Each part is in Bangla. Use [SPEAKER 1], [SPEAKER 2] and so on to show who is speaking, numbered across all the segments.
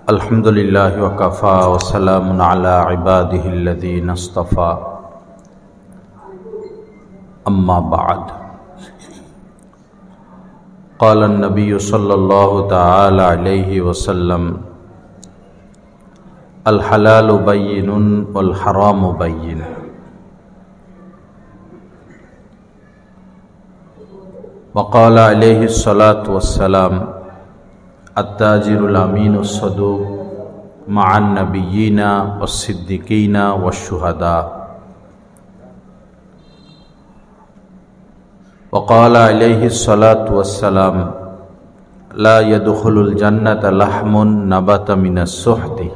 [SPEAKER 1] अल्हम्दुलिल्लाहि वकफ़ा वस्सलामुन अला इबादिहिल्लज़ीना इस्तफ़ा अम्मा बाद। क़ाल अन्नबिय्यु सल्लल्लाहु तआला अलैहि वसल्लम अल हलालु बय्यिनुन वल हरामु बय्यिन। वक़ाल अलैहि सलातु वस्सलाम अत्ताजिरुल अमीनुस सदूक़ मअन नबिय्यिना वस्सिद्दीक़ीना वश्शुहदा। वक़ाल अलैहि सलातु वस्सलाम ला यदखुलुल जन्नता लहमुन नबता मिनस सुहती।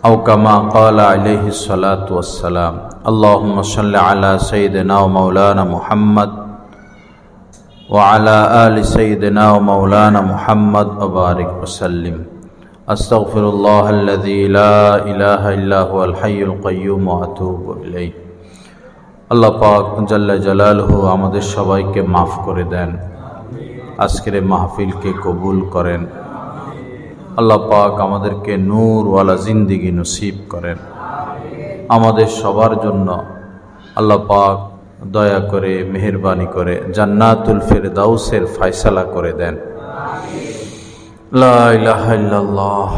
[SPEAKER 1] औ कमा क़ाल अलैहि सलातु वस्सलाम अल्लाहुम्मा सल्लि अला सय्यिदिना व मौलाना मुहम्मद व अला आलि सय्यिदिना व मौलाना मुहम्मद व बारिक वसल्लिम। अस्तगफिरुल्लाहल्लज़ी ला इलाहा इल्ला हुवल हय्युल क़य्यूम व अतूबु इलैहि। আল্লাহ পাক জাল্লা জালালহু আমাদের সবাইকে মাফ করে দেন, আজকের মাহফিলকে কবুল করেন। আল্লাহ পাক আমাদেরকে নূর ওয়ালা জিন্দেগি নসিব করেন। আমাদের সবার জন্য আল্লাহ পাক দয়া করে মেহেরবানি করে জান্নাতুল ফিরদাউসের ফয়সালা করে দেন। লা ইলাহা ইল্লাল্লাহ।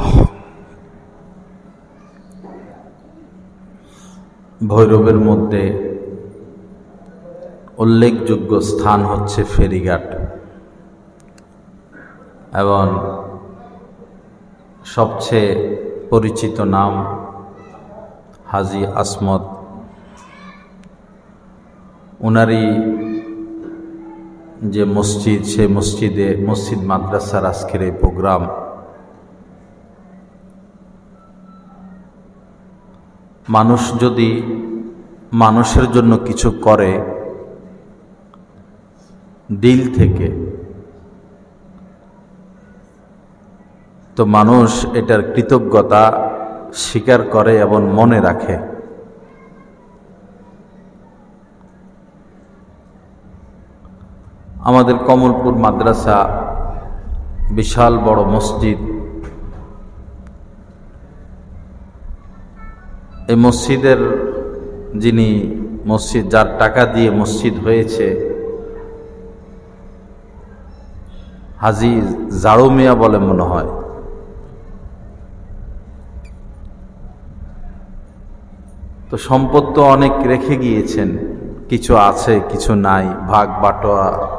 [SPEAKER 1] ভৈরবের মধ্যে উল্লেখযোগ্য স্থান হচ্ছে ফেরিঘাট এবং সবচেয়ে পরিচিত নাম হাজী আসমত। উনারই যে মসজিদ, সে মসজিদ মাদ্রাসার আজকের এই প্রোগ্রাম। মানুষ যদি মানুষের জন্য কিছু করে দিল থেকে, তো মানুষ এটার কৃতজ্ঞতা স্বীকার করে এবং মনে রাখে। আমাদের কমলপুর মাদ্রাসা বিশাল বড় মসজিদ। এই মসজিদের যার টাকা দিয়ে মসজিদ হয়েছে, হাজী জাড়ু মিয়া বলে মনে হয়। তো সম্পদ তো অনেক রেখে গিয়েছেন, কিছু আছে কিছু নাই, ভাগ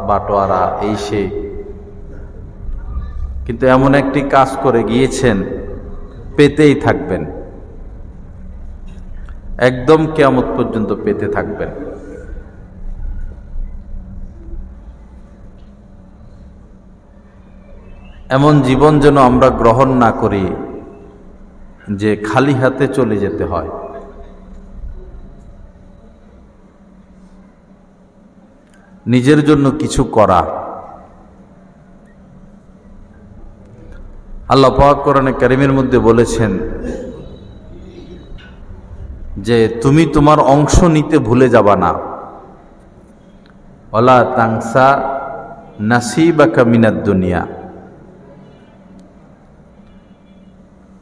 [SPEAKER 1] বাটোয়ারা এই সেই। কিন্তু এমন একটি কাজ করে গিয়েছেন, পেতেই থাকবেন, একদম কিয়ামত পর্যন্ত পেতে থাকবেন। এমন জীবন যেন আমরা গ্রহণ না করি যে খালি হাতে চলে যেতে হয়। নিজের জন্য কিছু করা। আল্লাহ পাক কোরআনে কারীমের মধ্যে বলেছেন যে তুমি তোমার অংশ নিতে ভুলে যাবা না। ওয়ালা তানসা নাসিবাকা মিনাদ দুনিয়া।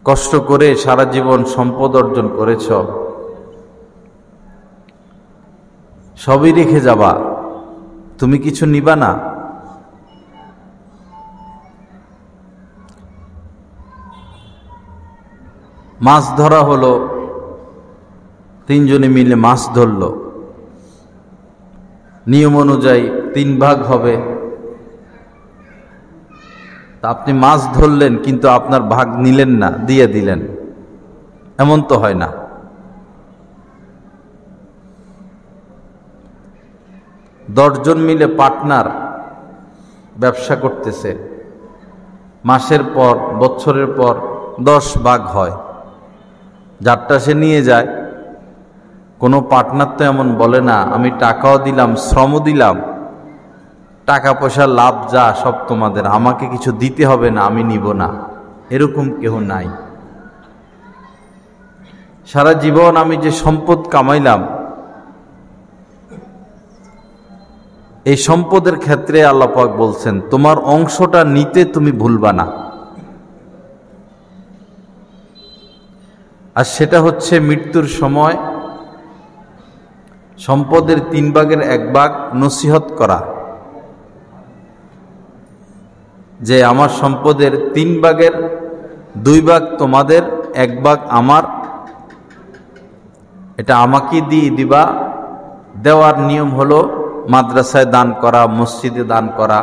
[SPEAKER 1] কষ্ট করে সারা জীবন সম্পদ অর্জন করেছ, সবই রেখে যাবা, তুমি কিছু নিবা না। মাছ ধরা হলো, তিনজনে মিলে মাছ ধরল, নিয়ম অনুযায়ী 3 ভাগ হবে। তা আপনি মাছ ধরলেন কিন্তু আপনার ভাগ নিলেন না, দিয়ে দিলেন, এমন তো হয় না। 10 জন মিলে পার্টনার ব্যবসা করতেছে, মাসের পর বছরের পর 10 ভাগ হয়, যারটা সে নিয়ে যায়। কোনো পার্টনার তো এমন বলে না আমি টাকাও দিলাম, শ্রমও দিলাম, টাকা পয়সা লাভ যা সব তোমাদের, আমাকে কিছু দিতে হবে না, আমি নিব না। এরকম কেউ নাই। সারা জীবন আমি যে সম্পদ কামাইলাম এই সম্পদের ক্ষেত্রে আল্লাহ পাক বলছেন তোমার অংশটা নিতে তুমি ভুলবা না। আর সেটা হচ্ছে মৃত্যুর সময় সম্পদের 3 ভাগের 1 ভাগ নসিহত করা, যে আমার সম্পদের 3 ভাগের 2 ভাগ তোমাদের, 1 ভাগ আমার, এটা আমাকে দিয়ে দিবা। দেওয়ার নিয়ম হলো মাদ্রাসায় দান করা, মসজিদে দান করা,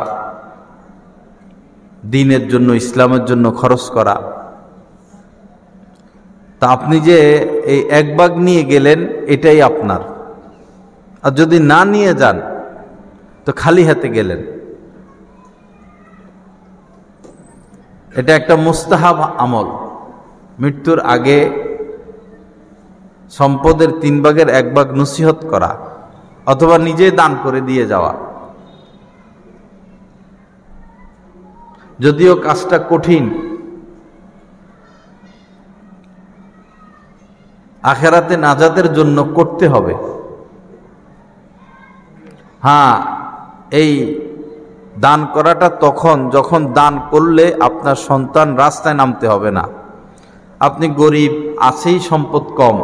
[SPEAKER 1] দ্বীনের জন্য, ইসলামের জন্য খরচ করা। তা আপনি যে এই 1 ভাগ নিয়ে গেলেন এটাই আপনার, আর যদি না নিয়ে যান তো খালি হাতে গেলেন। এটা একটা মুস্তাহাব আমল, মৃত্যুর আগে সম্পদের 3 ভাগের 1 ভাগ নসিহত করা অথবা নিজে দান করে দিয়ে যাওয়া। যদিও কাজটা কঠিন, আখেরাতে নাজাতের জন্য করতে হবে। হ্যাঁ, এই দান করাটা তখন যখন দান করলে আপনার সন্তান রাস্তায় নামতে হবে না। আপনি গরিব, আছেই সম্পদ কম,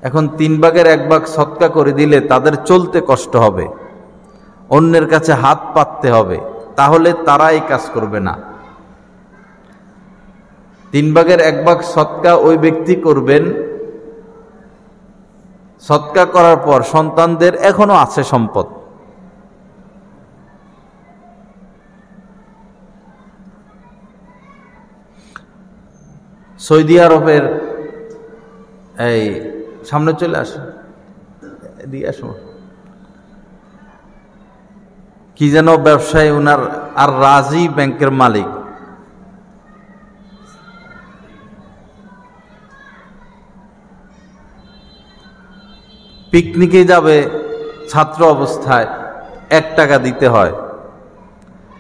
[SPEAKER 1] এখন 3 ভাগের 1 ভাগ সদকা করে দিলে তাদের চলতে কষ্ট হবে, অন্যের কাছে হাত পাততে হবে, তাহলে তারা এই কাজ করবে না। 3 ভাগের 1 ভাগ সদকা ওই ব্যক্তি করবেন, সদকা করার পর সন্তানদের এখনো আছে সম্পদ। সৌদি আরবের, এই সামনে চলে আসো, এদিকে আসো, কি যেন ব্যবসায়ী উনার, আর রাজি ব্যাংকের মালিক, পিকনিকে যাবে ছাত্র অবস্থায় 1 টাকা দিতে হয়।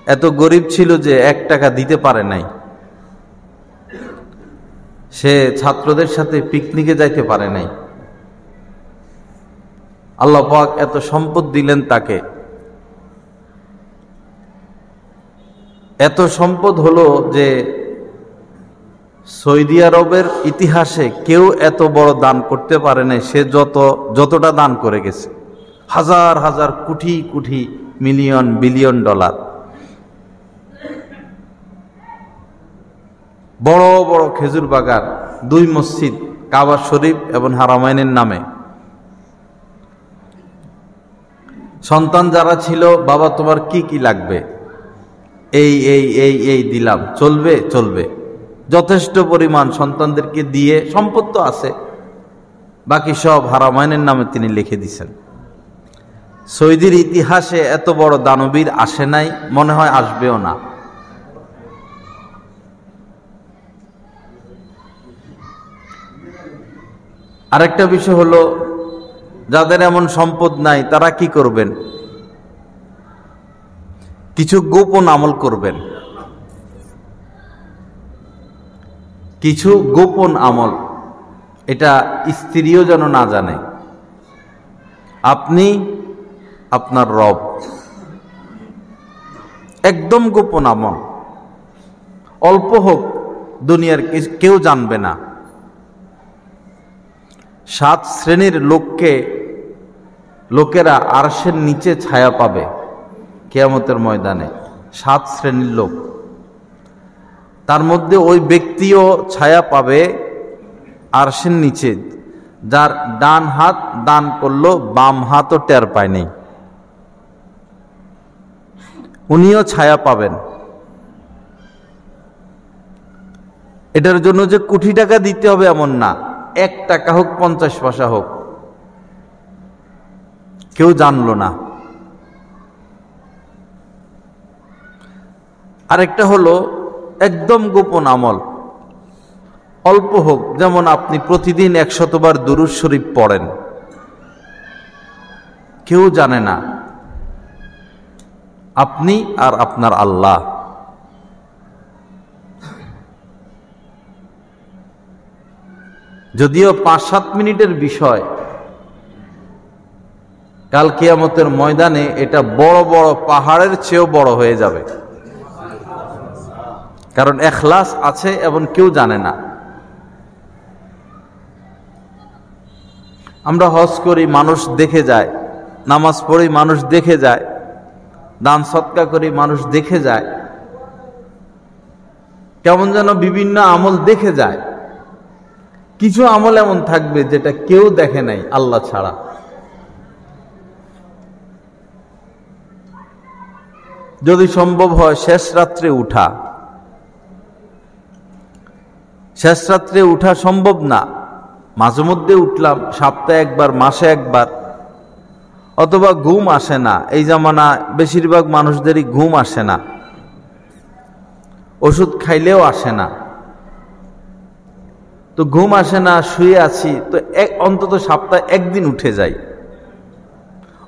[SPEAKER 1] এত গরিব ছিল যে 1 টাকা দিতে পারে নাই, সে ছাত্রদের সাথে পিকনিকে যাইতে পারে নাই। আল্লাহ পাক এত সম্পদ দিলেন তাকে, এত সম্পদ হলো যে সৌদি আরবের ইতিহাসে কেউ এত বড় দান করতে পারে নাই সে যতটা দান করে গেছে। হাজার হাজার crore crore million billion dollar, বড় বড় খেজুর বাগান, 2 মসজিদ, কাবা শরীফ এবং হারামাইনের নামে। সন্তান যারা ছিল, বাবা তোমার কি কি লাগবে, এই এই এই এই দিলাম, চলবে চলবে, যথেষ্ট পরিমাণ সন্তানদেরকে দিয়ে, সম্পদ তো আছে, বাকি সব হারামাইনের নামে তিনি লিখে দিছেন। সৌদির ইতিহাসে এত বড় দানবীর আসে নাই, মনে হয় আসবেও না। আরেকটা বিষয় হলো, যাদের এমন সম্পদ নাই তারা কি করবেন? কিছু গোপন আমল করবেন, কিছু গোপন আমল, এটা স্ত্রীও যেন না জানে। আপনি, আপনার রব, একদম গোপন আমল, অল্প হোক, দুনিয়ার কেউ জানবে না। 7 শ্রেণীর লোকেরা আরশের নিচে ছায়া পাবে কিয়ামতের ময়দানে। 7 শ্রেণীর লোক, তার মধ্যে ওই ব্যক্তিও ছায়া পাবে আরশের নিচে যার ডান হাত দান করলো, বাম হাতও টের পায় নাই, উনিও ছায়া পাবেন। এটার জন্য যে কোটি টাকা দিতে হবে এমন না, 1 টাকা হোক, 50 পয়সা হোক, কেউ জানলো না। আরেকটা হলো একদম গোপন আমল, অল্প হোক, যেমন আপনি প্রতিদিন 100 বার দুরূদ শরীফ পড়েন, কেউ জানে না, আপনি আর আপনার আল্লাহ। যদিও 5-7 মিনিটের বিষয়, কাল কিয়ামতের ময়দানে এটা বড় বড় পাহাড়ের চেয়েও বড় হয়ে যাবে, কারণ ইখলাস আছে এবং কেউ জানে না। আমরা হজ করি, মানুষ দেখে যায়, নামাজ পড়ি, মানুষ দেখে যায়, দান সৎকা করি, মানুষ দেখে যায়, কেমন যেন বিভিন্ন আমল দেখে যায়। কিছু আমল এমন থাকবে যেটা কেউ দেখে নাই আল্লাহ ছাড়া। যদি সম্ভব হয় শেষ রাত্রে উঠা, শেষ রাত্রে উঠা সম্ভব না, মাঝে মধ্যে উঠলাম, সপ্তাহে একবার, মাসে একবার, অথবা ঘুম আসে না। এই জামানা বেশিরভাগ মানুষদেরই ঘুম আসে না, ওষুধ খাইলেও আসে না। তো ঘুম আসে না, শুয়ে আছি, তো অন্তত সপ্তাহে একদিন উঠে যাই,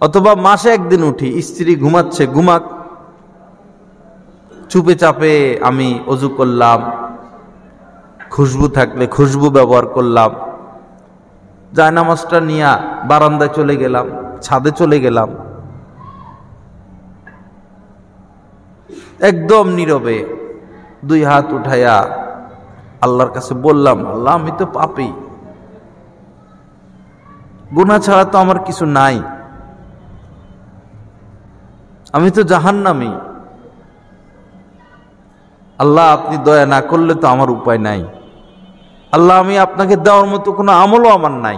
[SPEAKER 1] অথবা মাসে একদিন উঠি। স্ত্রী ঘুমাচ্ছে, ঘুমাক, চুপে চাপে আমি অজু করলাম, খুশবু থাকলে খুশবু ব্যবহার করলাম, জায়নামাজটা নিয়ে বারান্দায় চলে গেলাম, ছাদে চলে গেলাম, একদম নীরবে দুই হাত উঠাইয়া আল্লাহর কাছে বললাম, আল্লাহ আমি তো পাপী, গুনাহ ছাড়া তো আমার কিছু নাই, আমি তো জাহান্নামী, আল্লাহ আপনি দয়া না করলে তো আমার উপায় নাই, আল্লাহ আমি আপনাকে দেওয়ার মতো কোনো আমলও আমার নাই।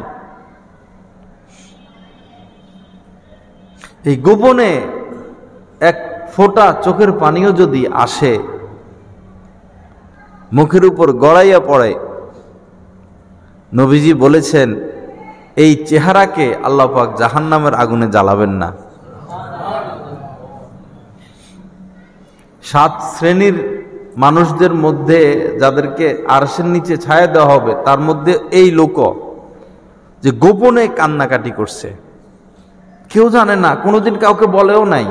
[SPEAKER 1] এই গোপনে এক ফোঁটা চোখের পানিও যদি আসে, মুখের উপর গড়াইয়া পড়ে, নবীজি বলেছেন এই চেহারাকে আল্লাহ পাক জাহান্নামের আগুনে জ্বালাবেন না। 7 শ্রেণীর মানুষদের মধ্যে যাদেরকে আরশের নিচে ছায়া দেওয়া হবে, তার মধ্যে এই লোক যে গোপনে কান্নাকাটি করছে, কেউ জানে না, কোনোদিন কাউকে বলেও নাই,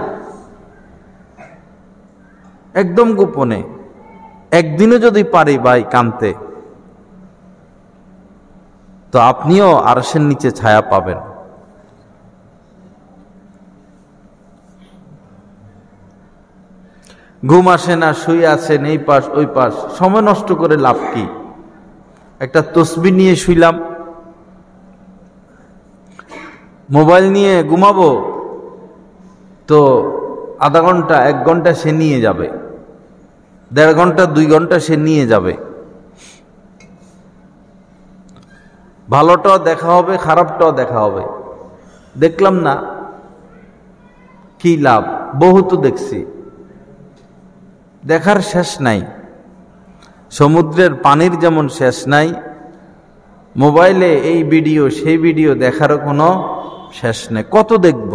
[SPEAKER 1] একদম গোপনে। একদিনও যদি পারি ভাই কানতে, তো আপনিও আরশের নিচে ছায়া পাবেন। ঘুম আসে না, শুয়ে আছেন এই পাশ ওই পাশ, সময় নষ্ট করে লাভ কি? একটা তসবিহ নিয়ে শুইলাম, মোবাইল নিয়ে ঘুমাবো, তো আধা ঘন্টা 1 ঘন্টা সে নিয়ে যাবে, 1.5 ঘন্টা 2 ঘন্টা সে নিয়ে যাবে। ভালোটাও দেখা হবে, খারাপটাও দেখা হবে। দেখলাম না, কি লাভ? বহু তো দেখছি, দেখার শেষ নাই। সমুদ্রের পানির যেমন শেষ নাই, মোবাইলে এই ভিডিও সেই ভিডিও দেখারও কোনো শেষ নেই। কত দেখব?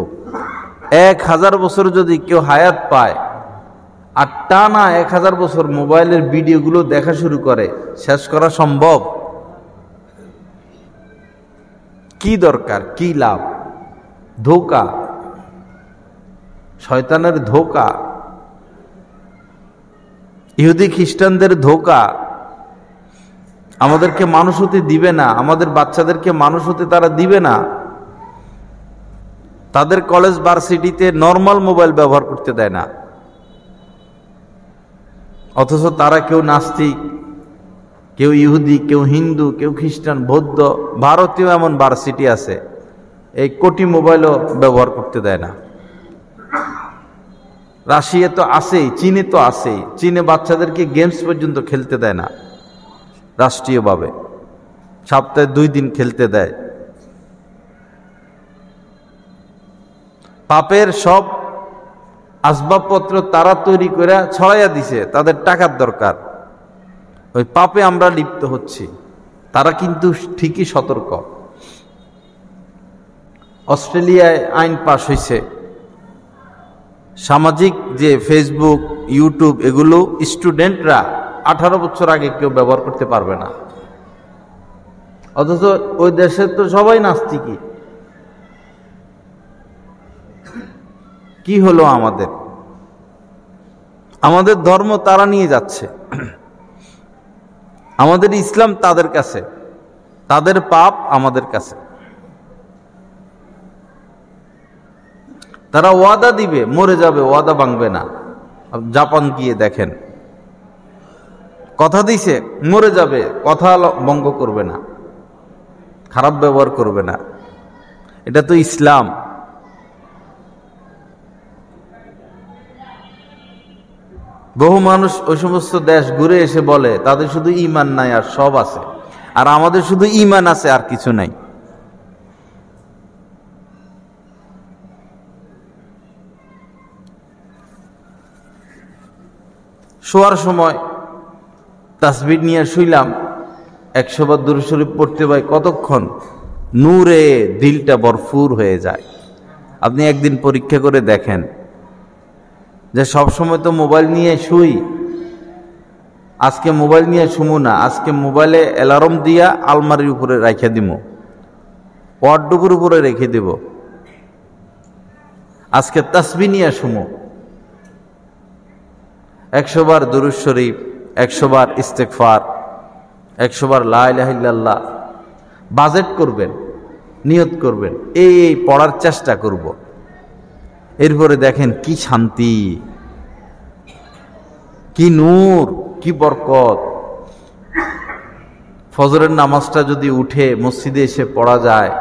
[SPEAKER 1] 1000 বছর যদি কেউ হায়াত পায় আর টানা 1000 বছর মোবাইলের ভিডিওগুলো দেখা শুরু করে, শেষ করা সম্ভব? কি দরকার? কি লাভ? ধোঁকা, শয়তানের ধোঁকা, ইহুদি খ্রিস্টানদের ধোঁকা। আমাদেরকে মানুষ হতে দিবে না, আমাদের বাচ্চাদেরকে মানুষ হতে তারা দিবে না। তাদের কলেজ ভার্সিটিতে নর্মাল মোবাইল ব্যবহার করতে দেয় না, অথচ তারা কেউ নাস্তিক, কেউ ইহুদি, কেউ হিন্দু, কেউ খ্রিস্টান, বৌদ্ধ। ভারতীয় এমন ভার্সিটি আছে, এই কোটি মোবাইলও ব্যবহার করতে দেয় না। রাশিয়া তো আছেই, চীনে তো আছেই, চীনে বাচ্চাদেরকে গেমস পর্যন্ত খেলতে দেয় না রাষ্ট্রীয়ভাবে, সপ্তাহে 2 দিন খেলতে দেয়। পাপের সব আসবাবপত্র তারা তৈরি করে ছড়াইয়া দিছে, তাদের টাকার দরকার, ওই পাপে আমরা লিপ্ত হচ্ছি। তারা কিন্তু ঠিকই সতর্ক। অস্ট্রেলিয়ায় আইন পাশ হয়েছে, সামাজিক যে ফেসবুক, ইউটিউব, এগুলো স্টুডেন্টরা 18 বছর আগে কেউ ব্যবহার করতে পারবে না। অথচ ওই দেশে তো সবাই নাস্তিকই। কি হলো আমাদের? আমাদের ধর্ম তারা নিয়ে যাচ্ছে, আমাদের ইসলাম তাদের কাছে, তাদের পাপ আমাদের কাছে। তারা ওয়াদা দিবে, মরে যাবে, ওয়াদা ভাঙবে না। জাপান গিয়ে দেখেন, কথা দিছে মরে যাবে, কথা ভঙ্গ করবে না, খারাপ ব্যবহার করবে না। এটা তো ইসলাম। বহু মানুষ ওই সমস্ত দেশ ঘুরে এসে বলে তাদের শুধু ঈমান নাই আর সব আছে, আর আমাদের শুধু ঈমান আছে আর কিছু নাই। শোয়ার সময় তাসবিহ নিয়ে শুইলাম, 100 বার দুরূদ শরীফ পড়তে ভাই কতক্ষণ নূরে দিলটা ভরপুর হয়ে যায়। আপনি একদিন পরীক্ষা করে দেখেন যে সব সময় তো মোবাইল নিয়ে শুই, আজকে মোবাইল নিয়ে শুমু না, আজকে মোবাইলে অ্যালার্ম দিয়া আলমারির উপরে রেখে দিব, ওয়ার্ডরোবের উপরে রেখে দেব। আজকে তাসবিহ নিয়ে শুমু, 100 বার দুরূদ শরীফ, 100 বার ইস্তেগফার, 100 বার লা ইলাহা ইল্লাল্লাহ। বাজেট করবেন, নিয়ত করবেন, এই পড়ার চেষ্টা করব। এরপরে দেখেন কি শান্তি, কি নূর, কি বরকত। ফজরের নামাজটা যদি উঠে মসজিদে এসে পড়া যায়,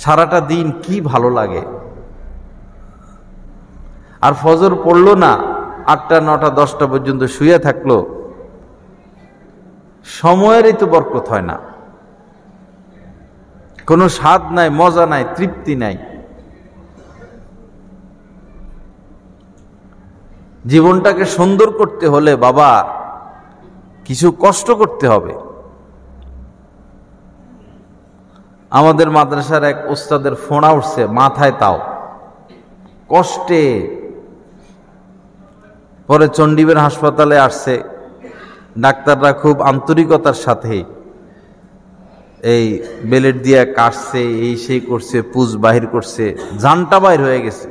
[SPEAKER 1] সারাটা দিন কি ভালো লাগে। আর ফজর পড়লো না, 8টা 9টা 10টা পর্যন্ত শুয়ে থাকলো, সময়েরই তো বরকত হয় না, কোনো স্বাদ নাই, মজা নাই, তৃপ্তি নাই। জীবনটাকে সুন্দর করতে হলে বাবা কিছু কষ্ট করতে হবে। আমাদের মাদ্রাসার এক উস্তাদের ফোঁড়া উঠছে মাথায়, তাও কষ্টে। পরে চণ্ডীবের হাসপাতালে আসছে, ডাক্তাররা খুব আন্তরিকতার সাথে এই বেলেট দিয়ে কাটছে, এই সেই করছে, পুজ বাহির করছে, জানটা বাহির হয়ে গেছে।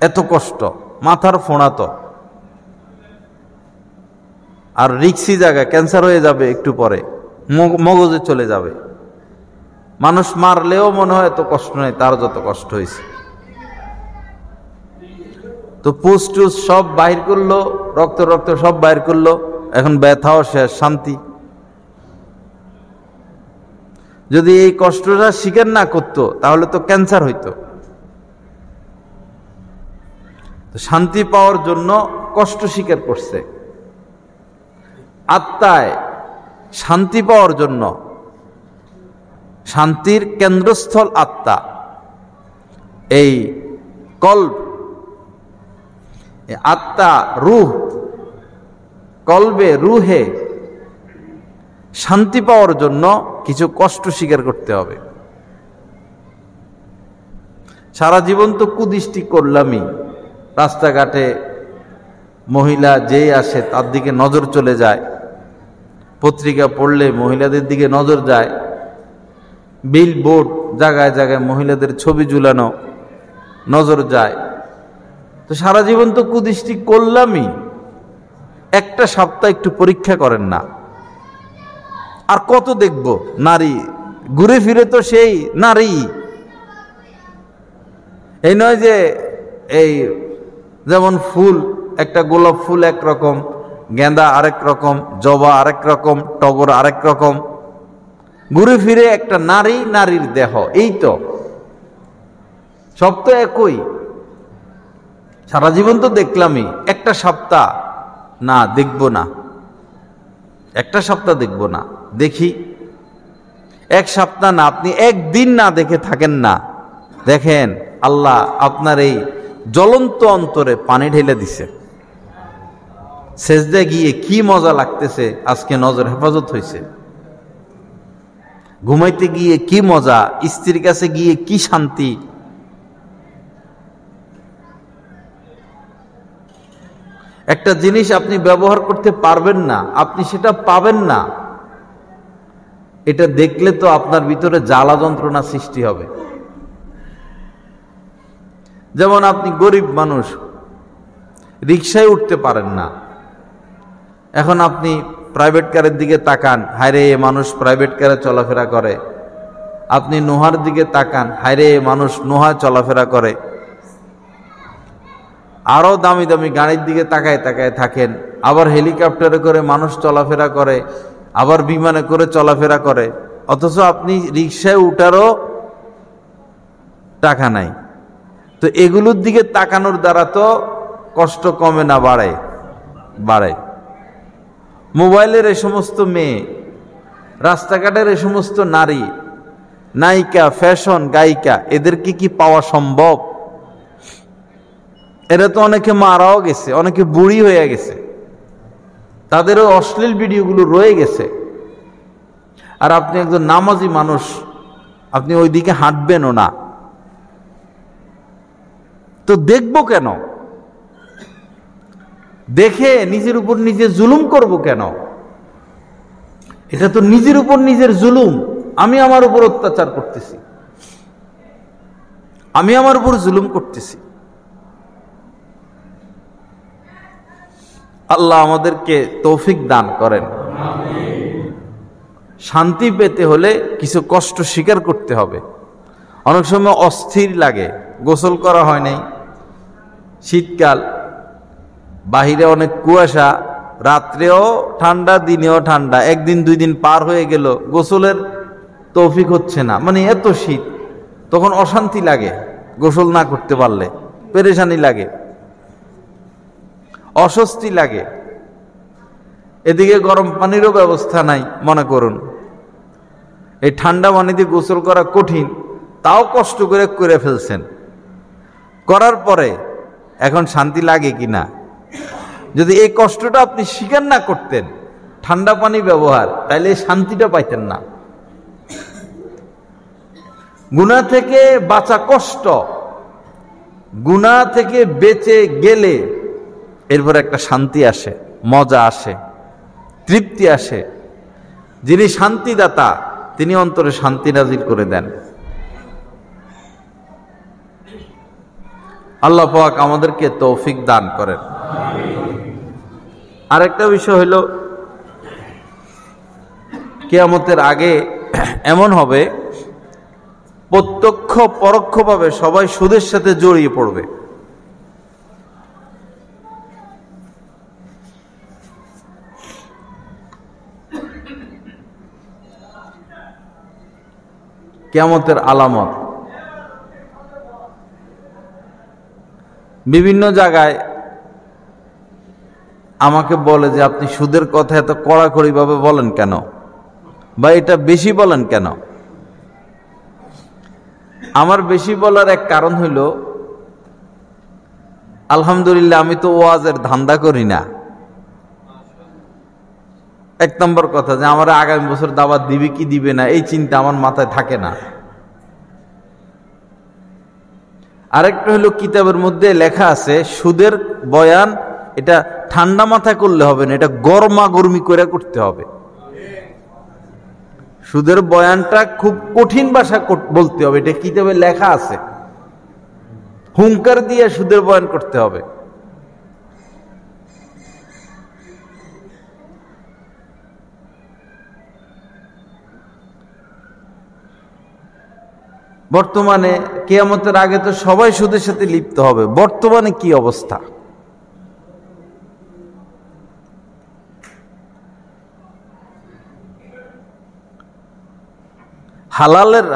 [SPEAKER 1] এত কষ্ট, মাথার ফোঁড়া তো, আর রিক্সি জায়গা, ক্যান্সার হয়ে যাবে একটু পরে, মগজে চলে যাবে। মানুষ মারলেও মনে হয় এত কষ্ট নেই, তার যত কষ্ট হয়েছে। তো পুজ টুজ সব বাহির করলো, রক্ত রক্ত সব বাহির করলো, এখন ব্যথাও শেষ, শান্তি। যদি এই কষ্টটা স্বীকার না করতো তাহলে তো ক্যান্সার হইতো। তো শান্তি পাওয়ার জন্য কষ্ট স্বীকার করছে। আত্মায় শান্তি পাওয়ার জন্য, শান্তির কেন্দ্রস্থল আত্মা, এই কল্ব, আত্মা, রূহ, কলবে, রুহে শান্তি পাওয়ার জন্য কিছু কষ্ট স্বীকার করতে হবে। সারা জীবন তো কুদৃষ্টি করলামই, রাস্তাঘাটে মহিলা যেই আসে তার দিকে নজর চলে যায়, পত্রিকা পড়লে মহিলাদের দিকে নজর যায়, বিল বোর্ড জায়গায় জায়গায় মহিলাদের ছবি ঝুলানো, নজর যায়। তো সারা জীবন তো কুদৃষ্টি করলামই, একটা সপ্তাহ একটু পরীক্ষা করেন না। আর কত দেখব নারী, ঘুরে ফিরে তো সেই নারী। এই নয় যে এই যেমন ফুল, একটা গোলাপ ফুল একরকম, গেঁদা আরেক রকম, জবা আরেক রকম, টগর আরেক রকম, ঘুরে ফিরে একটা নারী, নারীর দেহ, এই তো সব তো একই। সারা জীবন তো দেখলামই, একটা সপ্তাহ না দেখব না, একটা সপ্তাহ দেখব না, দেখি। এক সপ্তাহ না, আপনি একদিন না দেখে থাকেন না, দেখেন আল্লাহ আপনার এই জ্বলন্ত অন্তরে পানি ঢেলে দিছে। সেজদা গিয়ে কি মজা লাগতেছে, আজকে নজর হেফাজত হয়েছে। ঘুমাইতে গিয়ে কি মজা, স্ত্রীর কাছে গিয়ে কি শান্তি। একটা জিনিস আপনি ব্যবহার করতে পারবেন না, আপনি সেটা পাবেন না, এটা দেখলে তো আপনার ভিতরে জ্বালা যন্ত্রণা সৃষ্টি হবে। যেমন আপনি গরিব মানুষ, রিকশায় উঠতে পারেন না, এখন আপনি প্রাইভেট কারের দিকে তাকান, হায়রে এ মানুষ প্রাইভেট কারে চলাফেরা করে, আপনি নোহার দিকে তাকান, হায়রে মানুষ নোহা চলাফেরা করে। আরো দামি দামি গাড়ির দিকে তাকায় তাকায় থাকেন, আবার হেলিকপ্টারে করে মানুষ চলাফেরা করে, আবার বিমানে করে চলাফেরা করে, অথচ আপনি রিকশায় উঠারও টাকা নাই। তো এগুলোর দিকে তাকানোর দ্বারা তো কষ্ট কমে না, বাড়ে বাড়ে। মোবাইলের এই সমস্ত মেয়ে, রাস্তাঘাটের এই সমস্ত নারী, নায়িকা, ফ্যাশন গায়িকা, এদেরকে কি পাওয়া সম্ভব? এরা তো অনেকে মারাও গেছে, অনেকে বুড়ি হয়ে গেছে, তাদেরও অশ্লীল ভিডিওগুলো রয়ে গেছে। আর আপনি একজন নামাজি মানুষ, আপনি ওই দিকে হাঁটবেনও না। তো দেখবো কেন? দেখে নিজের উপর নিজে জুলুম করব কেন? এটা তো নিজের উপর নিজের জুলুম। আমি আমার উপর অত্যাচার করতেছি, আমি আমার উপর জুলুম করতেছি। আল্লাহ আমাদেরকে তৌফিক দান করেন। শান্তি পেতে হলে কিছু কষ্ট স্বীকার করতে হবে। অনেক সময় অস্থির লাগে, গোসল করা হয় নাই, শীতকাল, বাহিরে অনেক কুয়াশা, রাত্রেও ঠান্ডা, দিনেও ঠান্ডা, একদিন দুই দিন পার হয়ে গেল, গোসলের তৌফিক হচ্ছে না, মানে এত শীত, তখন অশান্তি লাগে। গোসল না করতে পারলে পেরেশানি লাগে, অস্বস্তি লাগে। এদিকে গরম পানিরও ব্যবস্থা নাই, মনে করুন এই ঠান্ডা পানি দিয়ে গোসল করা কঠিন, তাও কষ্ট করে করে ফেলছেন। করার পরে এখন শান্তি লাগে কিনা? যদি এই কষ্টটা আপনি স্বীকার না করতেন, ঠান্ডা পানি ব্যবহার, তাইলে এই শান্তিটা পাইতেন না। গুনাহ থেকে বাঁচা কষ্ট, গুনাহ থেকে বেঁচে গেলে এরপর একটা শান্তি আসে, মজা আসে, তৃপ্তি আসে। যিনি শান্তিদাতা, তিনি অন্তরে শান্তি নাজিল করে দেন। আল্লাহ পাক আমাদেরকে তৌফিক দান করেন। আরেকটা বিষয় হলো, কিয়ামতের আগে এমন হবে, প্রত্যক্ষ পরোক্ষভাবে সবাই সুদের সাথে জড়িয়ে পড়বে। কিয়ামতের আলামত বিভিন্ন জায়গায় আমাকে বলে যে আপনি সুদের কথা এত কড়াকড়ি ভাবে বলেন কেন, বা এটা বেশি বলেন কেন? আমার বেশি বলার এক কারণ হইল, আলহামদুলিল্লাহ আমি তো ওয়াজের ধান্দা করি না। এক নম্বর কথা, যে আমার আগামী বছর দাওয়াত দিবে কি দিবে না এই চিন্তা আমার মাথায় থাকে না। আরেকটা হলো, কিতাবের মধ্যে লেখা আছে সুদের বয়ান এটা ঠান্ডা মাথায় করলে হবে না, এটা গরমা গরমি করে করতে হবে। সুদের বয়ানটা খুব কঠিন ভাষা বলতে হবে, এটা কিতাবে লেখা আছে। হুঙ্কার দিয়ে সুদের বয়ান করতে হবে। বর্তমানে কিয়ামতের আগে তো সবাই সুদের সাথে লিপ্ত হবে। বর্তমানে কি অবস্থা?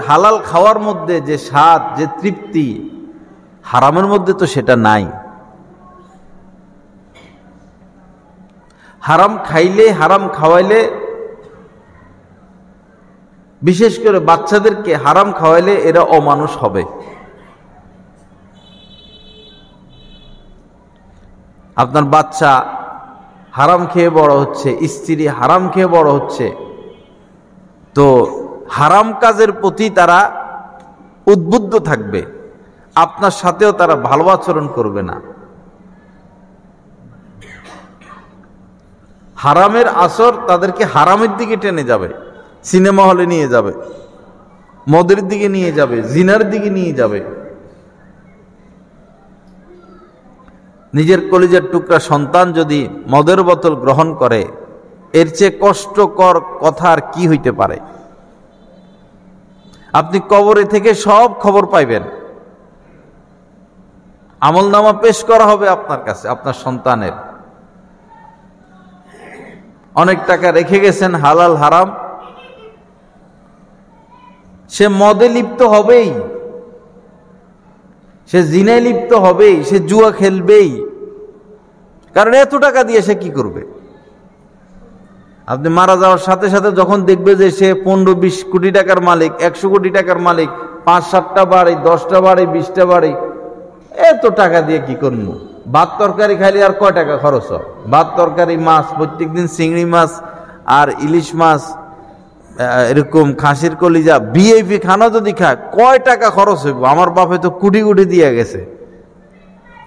[SPEAKER 1] হালাল খাওয়ার মধ্যে যে স্বাদ, যে তৃপ্তি, হারামের মধ্যে তো সেটা নাই। হারাম খাইলে, হারাম খাওয়াইলে, বিশেষ করে বাচ্চাদেরকে হারাম খাওয়াইলে এরা অমানুষ হবে। আপনার বাচ্চা হারাম খেয়ে বড় হচ্ছে, স্ত্রী হারাম খেয়ে বড় হচ্ছে, তো হারাম কাজের প্রতি তারা উদ্বুদ্ধ থাকবে, আপনার সাথেও তারা ভালো আচরণ করবে না। হারামের আসর তাদেরকে হারামের দিকে টেনে যাবে, সিনেমা হলে নিয়ে যাবে, মদের দিকে নিয়ে যাবে, জিনার দিকে নিয়ে যাবে। নিজের কলিজার টুকরা সন্তান যদি মদের বোতল গ্রহণ করে, এর চেয়ে কষ্টকর কথা আর কি হইতে পারে? আপনি কবরে থেকে সব খবর পাইবেন। আমলনামা পেশ করা হবে আপনার কাছে, আপনার সন্তানের। অনেক টাকা রেখে গেছেন হালাল হারাম, সে মদে লিপ্ত হবেই, সে জিনায় লিপ্ত হবেই, সে জুয়া খেলবেই। কারণ এত টাকা দিয়ে সে কি করবে? আপনি মারা যাওয়ার সাথে সাথে যখন দেখবে যে সে 15-20 কোটি টাকার মালিক, 100 কোটি টাকার মালিক, 5-7টা বাড়ি, 10টা বাড়ি, 20টা বাড়ি, এত টাকা দিয়ে কি করবো? ভাত তরকারি খাইলে আর কয় টাকা খরচ হয়? ভাত তরকারি, মাছ, প্রত্যেকদিন চিংড়ি মাছ আর ইলিশ মাছ, এরকম খাসির কলিজা, ভিআইপি খানা যদি খায় কয় টাকা খরচ হইব? আমার বাপে তো কোটি কোটি দিয়ে গেছে।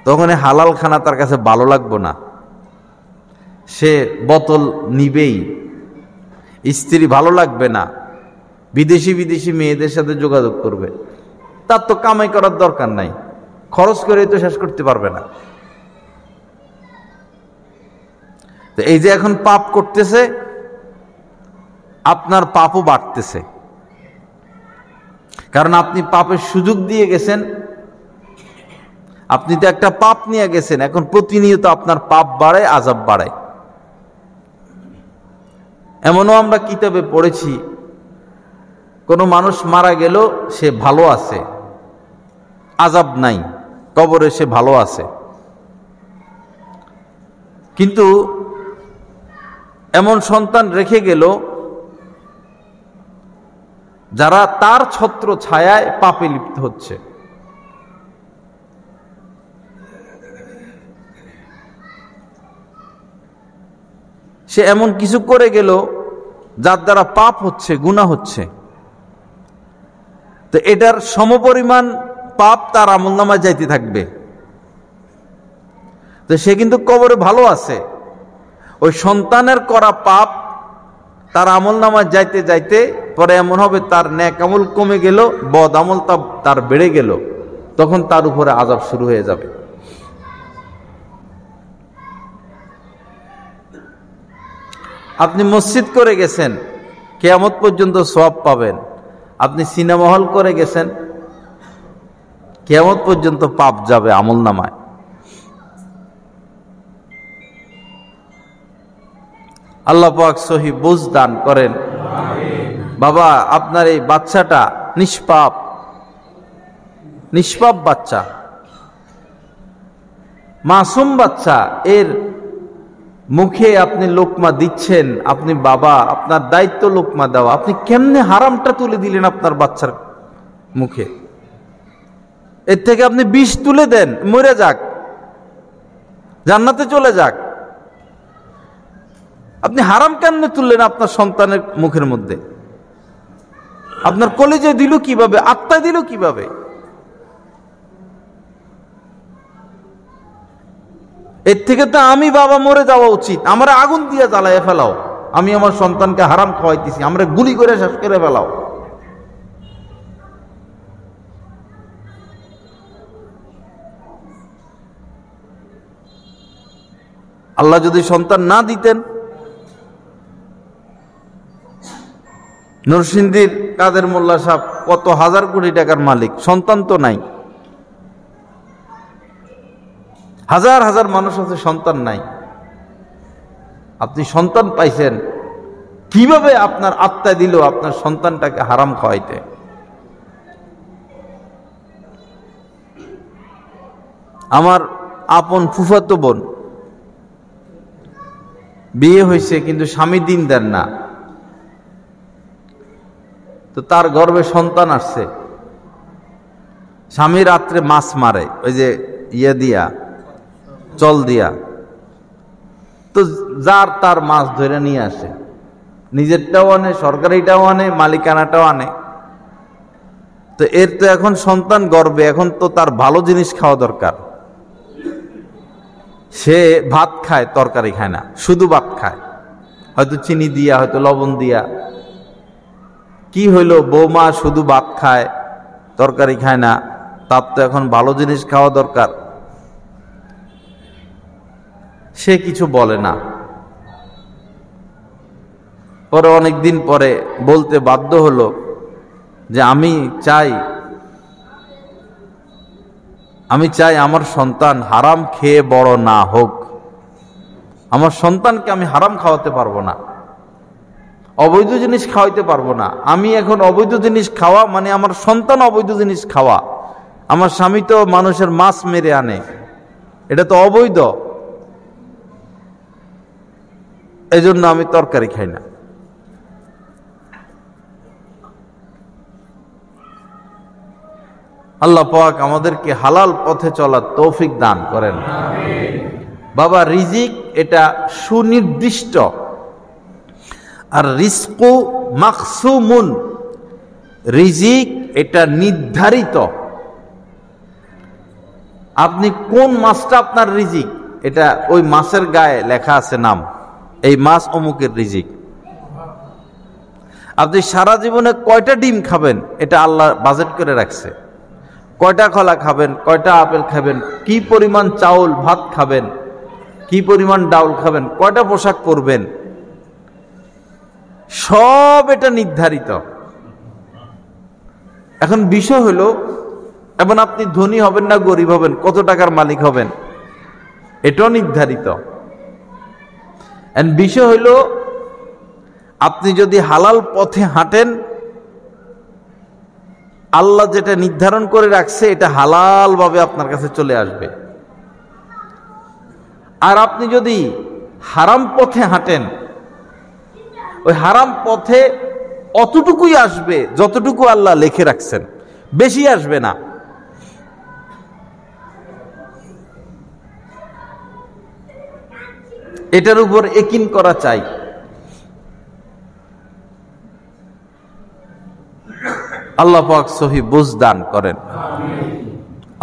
[SPEAKER 1] তখন হালাল খানা তার কাছে ভালো লাগবো না, সে বোতল নিবেই। স্ত্রী ভালো লাগবে না, বিদেশি মেয়েদের সাথে যোগাযোগ করবে। তার তো কামাই করার দরকার নাই, খরচ করে তো শেষ করতে পারবে না। তো এই যে এখন পাপ করতেছে, আপনার পাপও বাড়তেছে, কারণ আপনি পাপের সুযোগ দিয়ে গেছেন। আপনি তো একটা পাপ নিয়ে গেছেন, এখন প্রতিনিয়ত আপনার পাপ বাড়ায়, আযাব বাড়ায়। এমনও আমরা কিতাবে পড়েছি, কোন মানুষ মারা গেল, সে ভালো আছে, আযাব নাই, কবরে সে ভালো আছে। কিন্তু এমন সন্তান রেখে গেল যারা তার ছত্র ছায়ায় পাপে লিপ্ত হচ্ছে। সে এমন কিছু করে গেল যার দ্বারা পাপ হচ্ছে, গুনাহ হচ্ছে। তো এটার সমপরিমাণ পাপ তার আমলনামায় যাইতে থাকবে। তো সে কিন্তু কবরে ভালো আছে, ওই সন্তানের করা পাপ তার আমলনামায় যাইতে যাইতে পরে এমন হবে তার নেক আমল কমে গেল, বদ আমল তার বেড়ে গেল, তখন তার উপরে আযাব শুরু হয়ে যাবে। আপনি মসজিদ করে গেছেন, কিয়ামত পর্যন্ত সওয়াব পাবেন। আপনি সিনেমা হল করে গেছেন, কিয়ামত পর্যন্ত পাপ যাবে আমলনামায়। আল্লাহ পাক সহি বুঝ দান করেন। বাবা, আপনার এই বাচ্চাটা নিষ্পাপ বাচ্চা, মাসুম বাচ্চা, এর মুখে আপনি লোকমা দিচ্ছেন, আপনি বাবা, আপনার দায়িত্ব লোকমা দেওয়া। আপনি কেমনে হারামটা তুলে দিলেন আপনার বাচ্চার মুখে? এর থেকে আপনি বিষ তুলে দেন, মরে যাক, জান্নাতে চলে যাক। আপনি হারাম কেমনে তুললেন আপনার সন্তানের মুখের মধ্যে? আপনার কলিজে দিল কিভাবে, আত্মায় দিল কিভাবে? এর থেকে তো আমি বাবা মরে যাওয়া উচিত, আমরা আগুন দিয়ে জ্বালাইয়া ফেলাও। আমি আমার সন্তানকে হারাম খাওয়াইতেছি, আমরা গুলি করে শেষ করে ফেলাও। আল্লাহ যদি সন্তান না দিতেন, নরসিংদীর কাদের মোল্লা সাহেব কত হাজার কোটি টাকার মালিক, সন্তান তো নাই। হাজার হাজার মানুষ আছে, সন্তান নাই। আপনি সন্তান পাইছেন কিভাবে? আপনার আত্মায় দিল আপনার সন্তানটাকে হারাম খাওয়াইতে। আমার আপন ফুফাতো বোন, বিয়ে হয়েছে কিন্তু স্বামী দিন দেন না, তো তার গর্ভে সন্তান আসছে। স্বামী রাত্রে মাছ মারে, ওই যে দিয়া চল দিয়া, তো যার তার মাছ ধরে নিয়ে আসে, নিজেরটাও আনে, সরকারিটাও আনে, মালিকানাটাও আনে। তো এর তো এখন সন্তান গর্ভে, এখন তো তার ভালো জিনিস খাওয়া দরকার। সে ভাত খায়, তরকারি খায় না, শুধু ভাত খায়, হয়তো চিনি দিয়া, হয়তো লবণ দিয়া। কি হইলো, বৌমা শুধু ভাত খায়, তরকারি খায় না, তার তো এখন ভালো জিনিস খাওয়া দরকার। সে কিছু বলে না। পরে অনেকদিন পরে বলতে বাধ্য হলো, যে আমি চাই আমার সন্তান হারাম খেয়ে বড় না হোক, আমার সন্তানকে আমি হারাম খাওয়াতে পারবো না, অবৈধ জিনিস খাওয়াইতে পারবো না। আমি এখন অবৈধ জিনিস খাওয়া মানে আমার সন্তান অবৈধ জিনিস খাওয়া। আমার স্বামী তো মানুষের মাছ মেরে আনে, এটা তো অবৈধ, এই জন্য আমি তরকারি খাই না। আল্লাহ পাক আমাদেরকে হালাল পথে চলার তৌফিক দান করেন। বাবা, রিজিক এটা সুনির্দিষ্ট, আর রিজকু মাকসুমুন, রিজিক এটা নির্ধারিত। আপনি কোন মাছটা আপনার রিজিক, এটা ওই মাছের গায়ে লেখা আছে নাম, এই মাছ অমুকের রিজিক। আপনি সারা জীবনে কয়টা ডিম খাবেন এটা আল্লাহ বাজেট করে রাখছে। কয়টা কলা খাবেন, কয়টা আপেল খাবেন, কি পরিমাণ চাউল ভাত খাবেন, কি পরিমাণ ডাউল খাবেন, কয়টা পোশাক পরবেন, সব এটা নির্ধারিত। এখন বিষয় হলো, এখন আপনি ধনী হবেন না গরিব হবেন, কত টাকার মালিক হবেন, এটাও নির্ধারিত। বিষয় হইল আপনি যদি হালাল পথে হাঁটেন, আল্লাহ যেটা নির্ধারণ করে রাখছে এটা হালাল ভাবে আপনার কাছে চলে আসবে। আর আপনি যদি হারাম পথে হাঁটেন, ওই হারাম পথে অতটুকুই আসবে যতটুকু আল্লাহ লিখে রাখছেন, বেশি আসবে না। এটার উপর একিন করা চাই। আল্লাহ পাক সহি বুঝ দান করেন,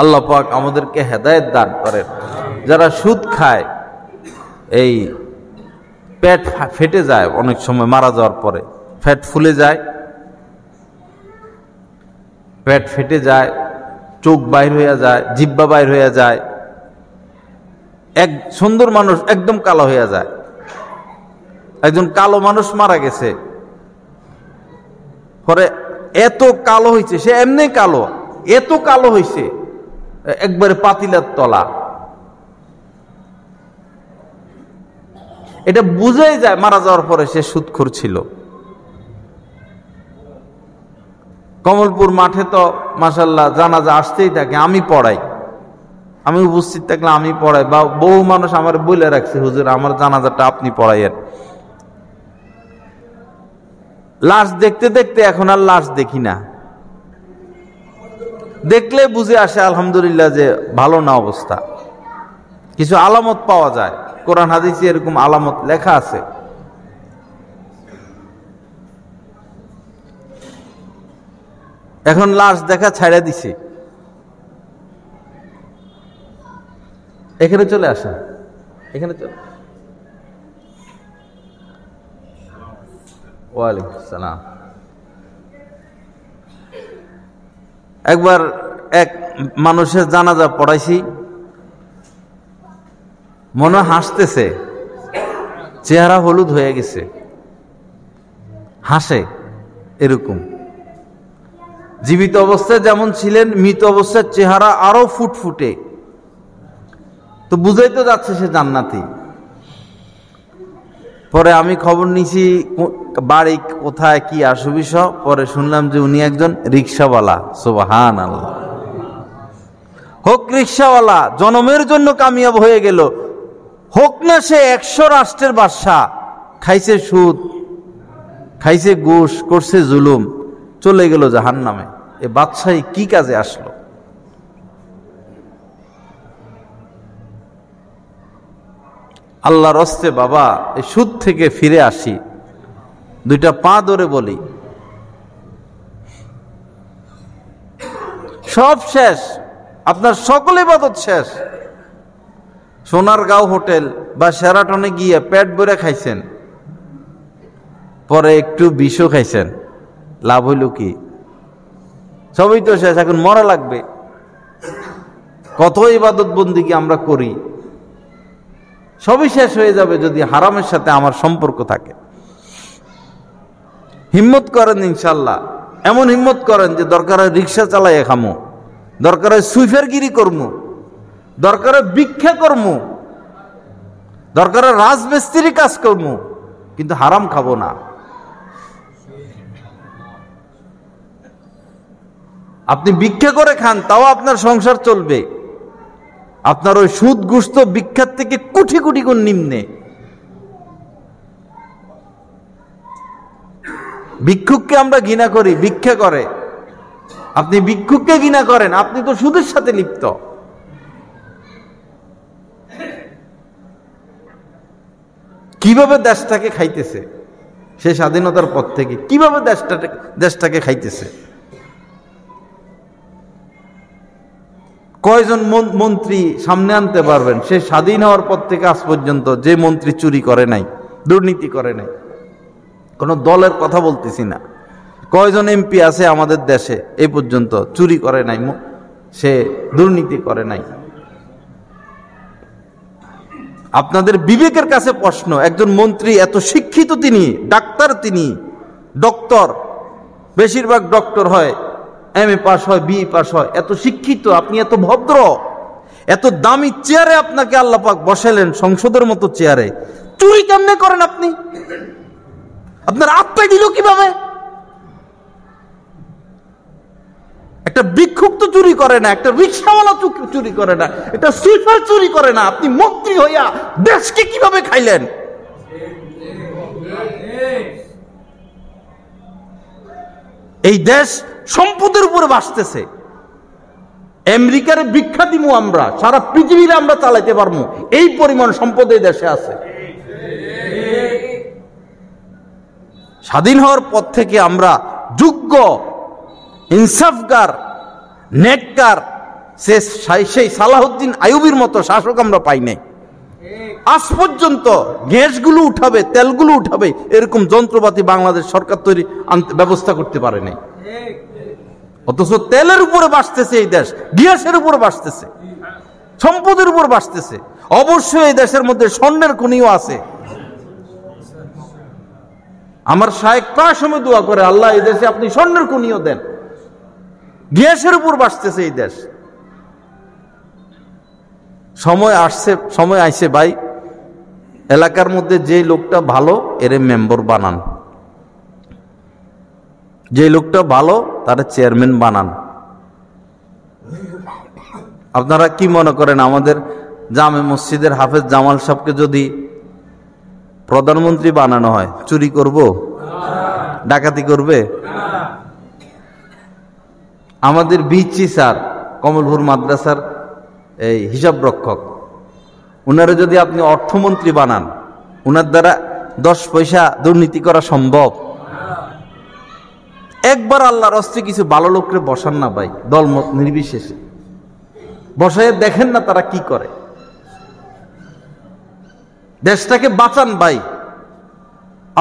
[SPEAKER 1] আল্লাহ পাক আমাদেরকে হেদায়েত দান করেন। যারা সুদ খায়, এই পেট ফেটে যায়, অনেক সময় মারা যাওয়ার পরে পেট ফুলে যায়, পেট ফেটে যায়, চোখ বাইর হয়ে যায়, জিহ্বা বাইর হয়ে যায়, এক সুন্দর মানুষ একদম কালো হয়ে যায়। একজন কালো মানুষ মারা গেছে, পরে এত কালো হয়েছে, সে এমনি কালো, এত কালো হয়েছে একবারে পাতিলার তলা। এটা বুঝাই যায় মারা যাওয়ার পরে সে সুদখোর ছিল। কমলপুর মাঠে তো মাশাআল্লাহ জানাজা আসতেই থাকে, আমি পড়াই, আমি উপস্থিত থাকলে আমি পড়াই, বা বহু মানুষ আমার বলে রাখছে, হুজুর আমার জানাজাটা আপনি পড়াইয়েন। লাশ দেখতে দেখতে এখন আর লাশ দেখি না, দেখলে বুঝে আসে আলহামদুলিল্লাহ যে ভালো না অবস্থা। কিছু আলামত পাওয়া যায়, কোরআন হাদিসে এরকম আলামত লেখা আছে। এখন লাশ দেখা ছাড়া দিছে। এখানে চলে আসেন, এখানে চলে। ওয়ালাইকুম আসসালাম। একবার এক মানুষের জানাজা পড়াইছি, মনে হাসতেছে, চেহারা হলুদ হয়ে গেছে, হাসে এরকম। জীবিত অবস্থায় যেমন ছিলেন, মৃত অবস্থার চেহারা আরো ফুটফুটে, তো বুঝাই তো যাচ্ছে সে জান্নাতি। পরে আমি খবর নিছি বাড়ি কোথায়, কি আসুবিসহ, পরে শুনলাম যে উনি একজন রিক্সাওয়ালা। সুবহানাল্লাহ। হোক রিক্সাওয়ালা, জনমের জন্য কামিয়াব হয়ে গেল, হোক না সে 100 রাষ্ট্রের বাদশা, খাইছে সুদ, খাইছে ঘুষ, করছে জুলুম, চলে গেল জাহান্নামে। এ বাদশাহী কি কাজে আসলো? আল্লাহর হস্তে বাবা, এই সুদ থেকে ফিরে আসি, দুইটা পা ধরে বলি, সব শেষ, আপনার সকল ইবাদত শেষ। সোনারগাঁও হোটেল বা শেরাটনে গিয়ে পেট ভরে খাইছেন, পরে একটু বিষও খাইছেন, লাভ হইল কি? সবই তো শেষ, এখন মরা লাগবে। কত ইবাদত বন্দিগি আমরা করি, সবই শেষ হয়ে যাবে যদি হারামের সাথে আমার সম্পর্ক থাকে। হিম্মত করেন ইনশাল্লাহ, এমন হিম্মত করেন যে দরকার হয় রিক্সা চালাইয়া খামো, দরকার হয় সুইফারগিরি করমু, দরকার হয় ভিক্ষা করমু, দরকার হয় রাজমিস্ত্রি কাজ করমু, কিন্তু হারাম খাবো না। আপনি ভিক্ষা করে খান, তাও আপনার সংসার চলবে। আপনার ওই সুদ গুস্ত ভিক্ষার থেকে কোটি কোটি গুণ নিম্নে। ভিক্ষুককে আমরা ঘৃণা করি, ভিক্ষা করে। আপনি ভিক্ষুককে ঘৃণা করেন, আপনি তো সুদের সাথে লিপ্ত। কিভাবে দেশটাকে খাইতেছে সে স্বাধীনতার পর থেকে, কিভাবে দেশটাকে খাইতেছে। কয়জন মন্ত্রী সামনে আনতে পারবেন সে স্বাধীন হওয়ার পর থেকে আজ পর্যন্ত যে মন্ত্রী চুরি করে নাই, দুর্নীতি করে নাই? কোন দলের কথা বলতেছি না। কয়জন এমপি আছে আমাদের দেশে এই পর্যন্ত চুরি করে নাই, সে দুর্নীতি করে নাই? আপনাদের বিবেকের কাছে প্রশ্ন, একজন মন্ত্রী এত শিক্ষিত, তিনি ডাক্তার, তিনি ডক্টর, বেশিরভাগ ডক্টর হয়, এমএ পাস হয়, বিএ পাস হয়, এত শিক্ষিত, আপনি এত ভদ্র, এত দামি চেয়ারে আপনাকে আল্লাহ পাক বসালেন, সংসদের মতো চেয়ারে, চুরি কেমনে করেন আপনি? আপনার আত্মাই দিল কিভাবে? একটা ভিক্ষুক তো চুরি করে না, একটা রিক্সাওয়ালা চুরি করে না, একটা সুইপার চুরি করে না, আপনি মন্ত্রী হইয়া দেশকে কিভাবে খাইলেন? এই দেশ সম্পদের উপরে বাঁচতেছে। আমেরিকার ভিক্ষা দিমু আমরা, সারা পৃথিবীর আমরা চালাইতে পারবো, এই পরিমাণ সম্পদ এই দেশে আছে। স্বাধীন হওয়ার পর থেকে আমরা যোগ্য, ইনসাফগার, নেককার সেই সালাহুদ্দিন আইয়ুবীর মতো শাসক আমরা পাই নাই। আজ পর্যন্ত গ্যাসগুলো উঠাবে, তেলগুলো উঠাবে, এরকম যন্ত্রপাতি বাংলাদেশ সরকার তৈরি ব্যবস্থা করতে পারে নাই। অথচ তেলের উপরে বাঁচতেছে এই দেশ, গ্যাসের উপরে বাঁচতেছে, সম্পদের উপর বাঁচতেছে। অবশ্যই এই দেশের মধ্যে স্বর্ণের খনিও আছে। আমার শায়েখ প্রায় সময় দোয়া করে, আল্লাহ এই দেশে আপনি স্বর্ণের খনিও দেন। গ্যাসের উপর বাঁচতেছে এই দেশ। সময় আসছে, সময় আইছে ভাই, এলাকার মধ্যে যে লোকটা ভালো এর মেম্বার বানান, যে লোকটা ভালো তারা চেয়ারম্যান বানান। আপনারা কি মনে করেন আমাদের জামে মসজিদের হাফেজ জামাল সাহেবকে যদি প্রধানমন্ত্রী বানানো হয় চুরি করব, ডাকাতি করবে? আমাদের বিচি স্যার কমলপুর মাদ্রাসার এই হিসাব রক্ষক, উনারে যদি আপনি অর্থমন্ত্রী বানান, উনার দ্বারা 10 পয়সা দুর্নীতি করা সম্ভব? একবার আল্লাহর হস্তে কিছু ভালো লোকরে বসান না ভাই, দলমত নির্বিশেষে বসায় দেখেন না তারা কি করে। দেশটাকে বাঁচান ভাই,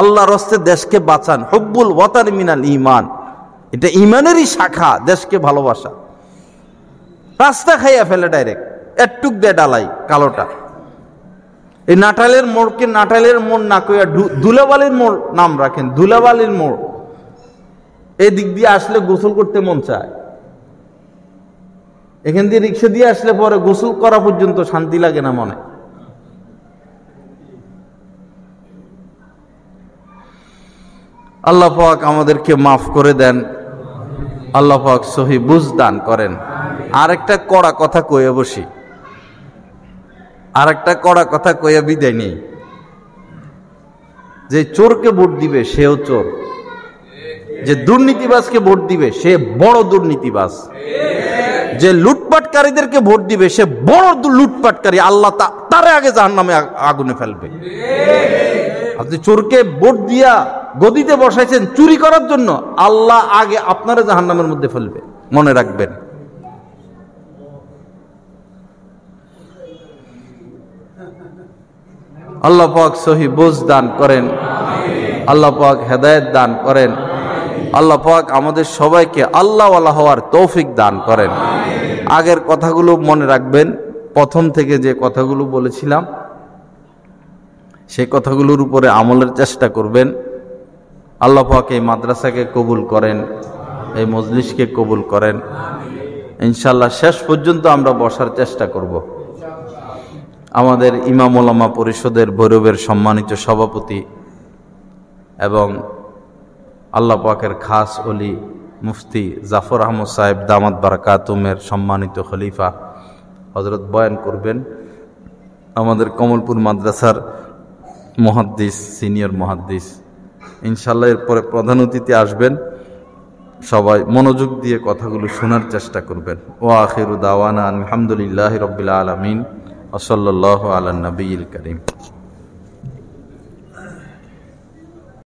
[SPEAKER 1] আল্লাহর হস্তে দেশকে বাঁচান। হুব্বুল ওয়াতান মিনাল ঈমান, এটা ঈমানেরই শাখা, দেশকে ভালোবাসা। রাস্তা খাইয়া ফেলে ডাইরেক্ট, একটুক দিয়ে ডালাই কালোটা। এই নাটালের মোড়কে নাটালের মোড় না কইয়া ধুলাবালির মোড় নাম রাখেন, ধুলাবালির মোড়। এই দিক দিয়ে আসলে গোসল করতে মন চায়, এখান দিয়ে রিক্সা দিয়ে আসলে পরে গোসল করা পর্যন্ত শান্তি লাগে না মনে। আল্লাহ পাক আমাদেরকে মাফ করে দেন, আল্লাহ পাক সহি বুঝ দান করেন। আরেকটা কড়া কথা কয়ে বসি, আরেকটা কড়া কথা কয়ে বিদায় নেই। যে চোরকে ভোট দিবে সেও চোর, যে দুর্নীতিবাজকে ভোট দিবে সে বড় দুর্নীতিবাজ, যে লুটপাটকারীদেরকে ভোট দিবে সে বড় লুটপাটকারী। আল্লাহ তারে আগে জাহান্নামে আগুনে ফেলবে। আপনি চোরকে ভোট দিয়া গদিতে বসাইছেন চুরি করার জন্য, আল্লাহ আগে আপনারা জাহান্নামের মধ্যে ফেলবে, মনে রাখবেন। আল্লাহ পাক সহি বুঝ দান করেন, আল্লাহ পাক হেদায়েত দান করেন, আল্লাহ পাক আমাদের সবাইকে আল্লাহওয়ালা হওয়ার তৌফিক দান করেন। আগের কথাগুলো মনে রাখবেন, প্রথম থেকে যে কথাগুলো বলেছিলাম সেই কথাগুলোর উপরে আমলের চেষ্টা করবেন। আল্লাহ পাক এই মাদ্রাসাকে কবুল করেন, এই মজলিসকে কবুল করেন। ইনশাআল্লাহ শেষ পর্যন্ত আমরা বসার চেষ্টা করব। আমাদের ইমাম ওলামা পরিষদের ভৈরবের সম্মানিত সভাপতি এবং আল্লাহ পাকের খাস ওলি মুফতি জাফর আহমদ সাহেব দামাত বারাকাতুমের সম্মানিত খলিফা হযরত বয়ান করবেন। আমাদের কমলপুর মাদ্রাসার মুহাদ্দিস, সিনিয়র মুহাদ্দিস, ইনশাআল্লাহ এরপরে প্রধান অতিথি আসবেন। সবাই মনোযোগ দিয়ে কথাগুলো শোনার চেষ্টা করবেন। ওয়া আখিরু দাওয়ানা আলহামদুলিল্লাহি রাব্বিল আলামিন ওয়া সাল্লাল্লাহু আলা নবিয়িল কারীম।